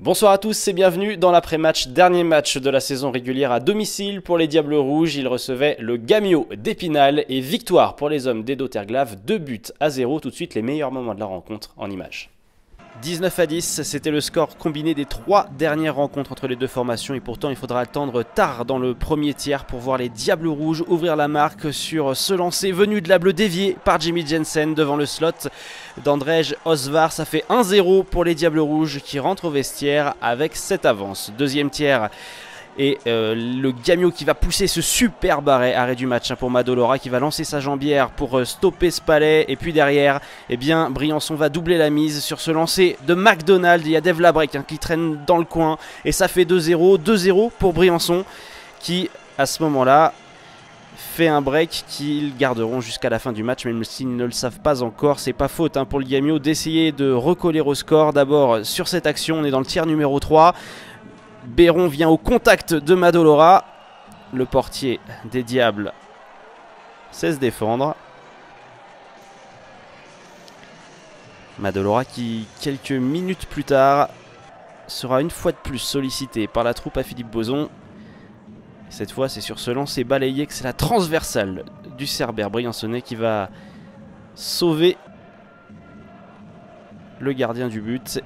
Bonsoir à tous et bienvenue dans l'après-match, dernier match de la saison régulière à domicile pour les Diables Rouges. Ils recevaient le Gamio d'Épinal et victoire pour les hommes d'Edo Terglav, 2-0. Tout de suite les meilleurs moments de la rencontre en images. 19-10, c'était le score combiné des 3 dernières rencontres entre les deux formations et pourtant il faudra attendre tard dans le premier tiers pour voir les Diables Rouges ouvrir la marque sur ce lancer venu de la bleue dévié par Jimmy Jensen devant le slot d'Andrej Osvar. Ça fait 1-0 pour les Diables Rouges qui rentrent au vestiaire avec cette avance. Deuxième tiers. Et le Gamio qui va pousser ce superbe arrêt du match pour Madolora qui va lancer sa jambière pour stopper ce palais. Et puis derrière, eh bien, Briançon va doubler la mise sur ce lancer de McDonald. Il y a Dave Labrec qui traîne dans le coin et ça fait 2-0. 2-0 pour Briançon qui, à ce moment-là, fait un break qu'ils garderont jusqu'à la fin du match, même s'ils ne le savent pas encore. C'est pas faute pour le Gamio d'essayer de recoller au score. D'abord sur cette action, on est dans le tiers numéro 3. Béron vient au contact de Madolora. Le portier des Diables sait se défendre. Madolora qui, quelques minutes plus tard, sera une fois de plus sollicité par la troupe à Philippe Boson. Cette fois, c'est sur ce lancer balayé que c'est la transversale du Cerbère briançonnais qui va sauver le gardien du but.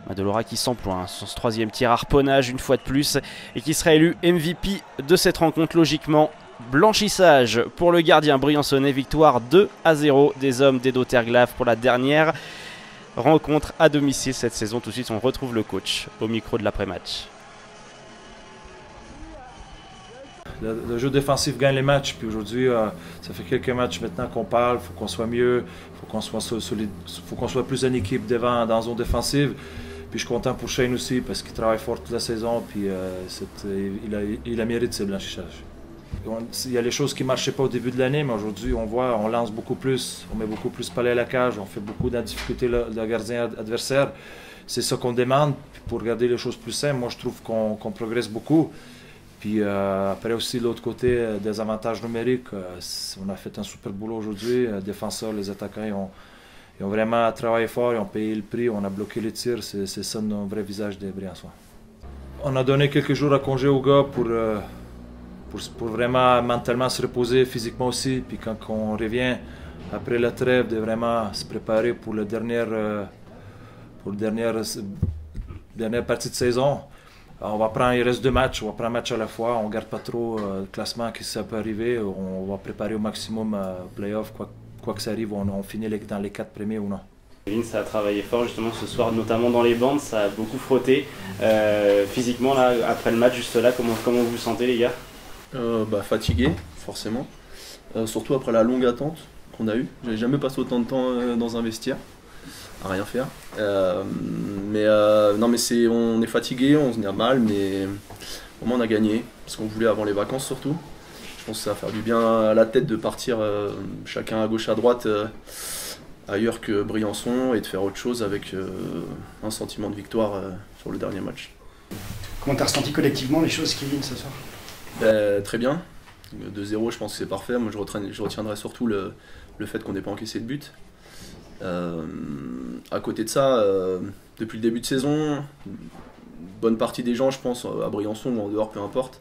Madolora qui s'emploie sur ce troisième tir, harponnage une fois de plus et qui sera élu MVP de cette rencontre logiquement. Blanchissage pour le gardien briançonnais, victoire 2-0 des hommes d'Edo Terglav pour la dernière rencontre à domicile cette saison. Tout de suite on retrouve le coach au micro de l'après-match. Le jeu défensif gagne les matchs, puis aujourd'hui, ça fait quelques matchs maintenant qu'on parle, il faut qu'on soit mieux, il faut qu'on soit solide, faut qu'on soit plus en équipe devant dans la zone défensive. Puis je suis content pour Shane aussi parce qu'il travaille fort toute la saison, puis il a mérité ce blanchissage. Il y a les choses qui ne marchaient pas au début de l'année, mais aujourd'hui on voit, on lance beaucoup plus, on met beaucoup plus palais à la cage, on fait beaucoup de difficultés le gardien adversaire. C'est ça qu'on demande, puis pour garder les choses plus simples, moi je trouve qu'on progresse beaucoup. Puis après aussi, de l'autre côté, des avantages numériques. On a fait un super boulot aujourd'hui. Les défenseurs, les attaquants, ils ont vraiment travaillé fort, ils ont payé le prix, on a bloqué les tirs. C'est ça notre vrai visage des Briançois. On a donné quelques jours à congé aux gars pour vraiment mentalement se reposer, physiquement aussi. Puis quand on revient après la trêve, de vraiment se préparer pour la dernière partie de saison. On va prendre, il reste 2 matchs, on va prendre un match à la fois, on ne garde pas trop le classement qui ça peut arriver, on va préparer au maximum playoff, quoi que ça arrive, on finit dans les 4 premiers ou non. Ça a travaillé fort justement ce soir, notamment dans les bandes, ça a beaucoup frotté. Physiquement, là, après le match, juste là, comment vous vous sentez les gars? Fatigué, forcément, surtout après la longue attente qu'on a eue. J'avais jamais passé autant de temps dans un vestiaire à rien faire. Non mais on est fatigué, on se a mal, mais au moins on a gagné, parce qu'on voulait avant les vacances surtout. Je pense que ça va faire du bien à la tête de partir chacun à gauche à droite ailleurs que Briançon et de faire autre chose avec un sentiment de victoire sur le dernier match. Comment tu as ressenti collectivement les choses qui viennent ce soir? Très bien, 2-0 je pense que c'est parfait. Moi je retiendrai surtout le fait qu'on n'ait pas encaissé de but. À côté de ça, depuis le début de saison, une bonne partie des gens, je pense, à Briançon ou en dehors, peu importe,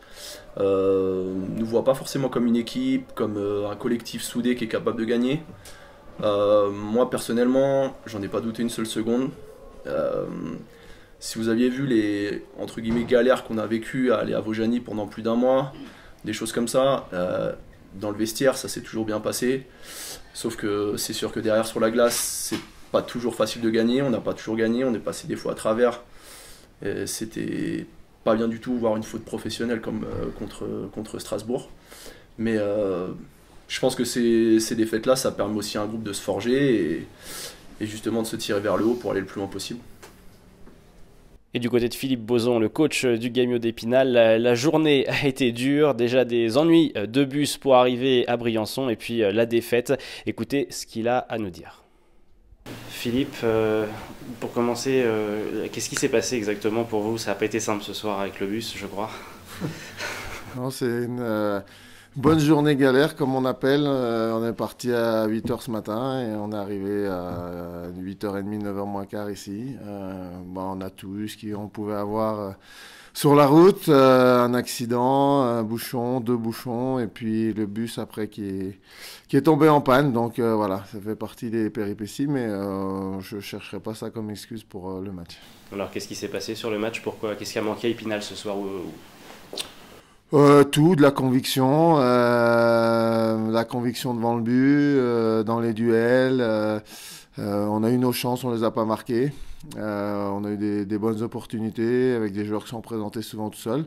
ne voient pas forcément comme une équipe, comme un collectif soudé qui est capable de gagner. Moi, personnellement, j'en ai pas douté une seule seconde. Si vous aviez vu les entre guillemets galères qu'on a vécues à aller à Vaujany pendant plus d'1 mois, des choses comme ça, dans le vestiaire, ça s'est toujours bien passé. Sauf que c'est sûr que derrière sur la glace, c'est pas toujours facile de gagner, on n'a pas toujours gagné, on est passé des fois à travers. C'était pas bien du tout, voire une faute professionnelle comme contre Strasbourg. Mais je pense que ces défaites-là, ça permet aussi à un groupe de se forger et justement de se tirer vers le haut pour aller le plus loin possible. Et du côté de Philippe Boson, le coach du Gamio d'Épinal, la journée a été dure, déjà des ennuis de bus pour arriver à Briançon et puis la défaite. Écoutez ce qu'il a à nous dire. Philippe, pour commencer, qu'est-ce qui s'est passé exactement pour vous? Ça n'a pas été simple ce soir avec le bus, je crois. Non, c'est une Bonne journée galère, comme on appelle. On est parti à 8 h ce matin et on est arrivé à 8h30, 9h moins quart ici. On a tout eu ce qu'on pouvait avoir sur la route. Un accident, un bouchon, 2 bouchons et puis le bus après qui est tombé en panne. Donc voilà, ça fait partie des péripéties, mais je ne chercherai pas ça comme excuse pour le match. Alors qu'est-ce qui s'est passé sur le match? Pourquoi? Qu'est-ce qui a manqué à Épinal ce soir? Tout, de la conviction devant le but, dans les duels. On a eu nos chances, on les a pas marquées. On a eu des bonnes opportunités avec des joueurs qui sont présentés souvent tout seuls.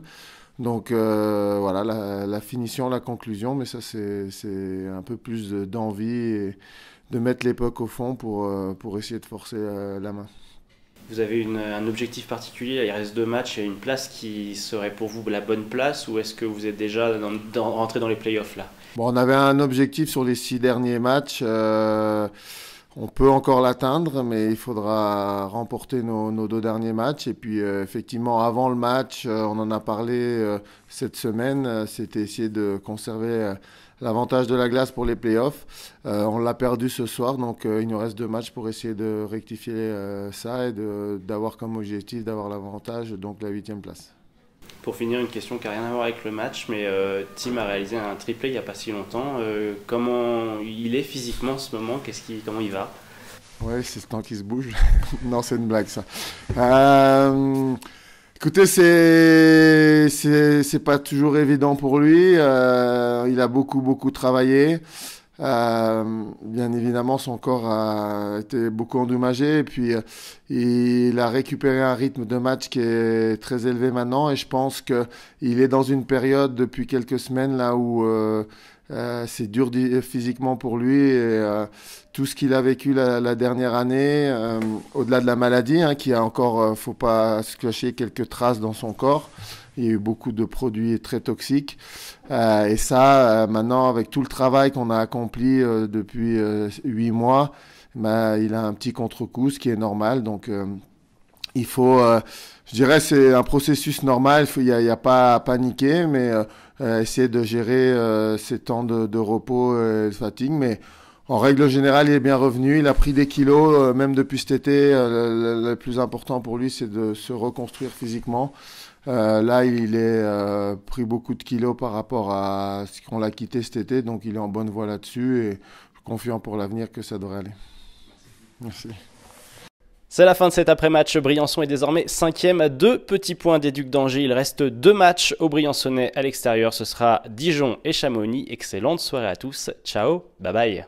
Donc voilà, la finition, la conclusion, mais ça c'est un peu plus d'envie et de mettre l'époque au fond pour essayer de forcer la main. Vous avez un objectif particulier, il reste 2 matchs, il y a une place qui serait pour vous la bonne place ou est-ce que vous êtes déjà rentré dans les playoffs là? Bon, on avait un objectif sur les 6 derniers matchs, on peut encore l'atteindre mais il faudra remporter nos 2 derniers matchs et puis effectivement avant le match, on en a parlé cette semaine, c'était essayer de conserver l'avantage de la glace pour les playoffs. On l'a perdu ce soir, donc il nous reste 2 matchs pour essayer de rectifier ça et d'avoir comme objectif d'avoir l'avantage, donc la 8e place. Pour finir, une question qui n'a rien à voir avec le match, mais Tim a réalisé un triplé il n'y a pas si longtemps. Comment il est physiquement en ce moment? Comment il va? Oui, c'est le temps qu'il se bouge. Non, c'est une blague ça. Écoutez, c'est pas toujours évident pour lui. Il a beaucoup travaillé. Bien évidemment, son corps a été beaucoup endommagé. Et puis, il a récupéré un rythme de match qui est très élevé maintenant. Et je pense qu'il est dans une période depuis quelques semaines là où c'est dur physiquement pour lui. Et, tout ce qu'il a vécu la dernière année, au-delà de la maladie, qui a encore, faut pas se cacher, quelques traces dans son corps. Il y a eu beaucoup de produits très toxiques. Et ça, maintenant, avec tout le travail qu'on a accompli depuis 8 mois, il a un petit contre-coup, ce qui est normal. Donc, il faut, je dirais, c'est un processus normal. Il n'y a pas à paniquer, mais essayer de gérer ces temps de repos et de fatigue. Mais en règle générale, il est bien revenu. Il a pris des kilos, même depuis cet été. Le plus important pour lui, c'est de se reconstruire physiquement. Là, il est pris beaucoup de kilos par rapport à ce qu'on l'a quitté cet été. Donc, il est en bonne voie là-dessus. Et je suis confiant pour l'avenir que ça devrait aller. Merci. C'est la fin de cet après-match. Briançon est désormais 5e à 2 petits points des Ducs d'Angers. Il reste 2 matchs aux Briançonnais à l'extérieur. Ce sera Dijon et Chamonix. Excellente soirée à tous. Ciao, bye bye.